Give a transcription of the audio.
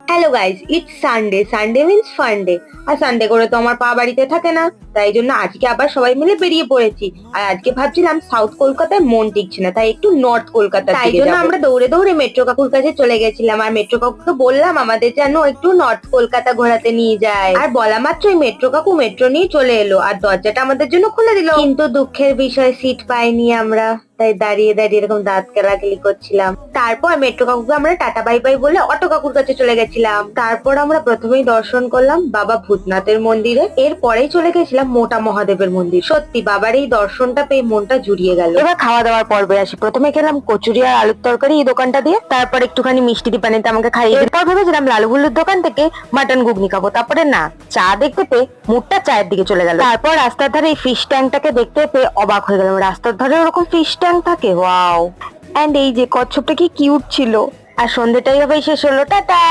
Hello guys, it's Sunday. Sunday means fun day. আর Sunday করে তো আমার পা বাড়িতে থাকে না, তাই জন্য আজকে আবার সবাই মিলে বেরিয়ে পড়েছি। আর আজকে ভাবছিলাম সাউথ কলকাতায় মন টিকছে না, তাই একটু নর্থ কলকাতা, তাই জন্য আমরা দৌড়ে দৌড়ে মেট্রো কাকুর কাছে চলে গেছিলাম। আর মেট্রো কাকুকে বললাম আমাদের যেন একটু নর্থ কলকাতা ঘোরাতে নিয়ে যায়। আর বলা মাত্রই মেট্রো কাকু মেট্রো নিয়ে চলে এলো আর দরজাটা আমাদের জন্য খুলে দিল। কিন্তু দুঃখের বিষয়, সিট পাইনি আমরা, তাই দাঁড়িয়ে দাঁড়িয়ে এরকম দাঁত কেলাকেলি করছিলাম। তারপর মেট্রো কাকুকে আমরা টাটা বাই বাই বলে অটো কাকুর কাছে চলে গেছিলাম। তারপর আমরা প্রথমেই দর্শন করলাম বাবা ভূতনাথের মন্দিরে, এরপরেই চলে গেছিলাম মোটা মহাদেবের মন্দির। সত্যি বাবার এই দর্শনটা পেয়ে মনটা জুড়িয়ে গেল। এবার খাওয়া দাওয়ার পর্বে আসি। প্রথমে খেলাম কচুরি আর আলুর তরকারি এই দোকানটা দিয়ে, তারপর একটুখানি মিষ্টি দি পানিতে আমাকে খাইয়ে, এরপর ভেবেছিলাম লালু ভুল্লুর দোকান থেকে মাটন ঘুগনি খাবো, তারপরে না, চা দেখতে পেয়ে মুডটা চায়ের দিকে চলে গেল। তারপর রাস্তার ধারে এই ফিশ ট্যাঙ্কটাকে দেখতে পেয়ে অবাক হয়ে গেলাম। রাস্তার ধারে ওরকম ফিশ ট্যাঙ্ক থাকে, ওয়াও। এন্ড এই যে কচ্ছপটা কি কিউট ছিল। আর সন্ধ্যেটাই হবে শেষ হলো, টাটা।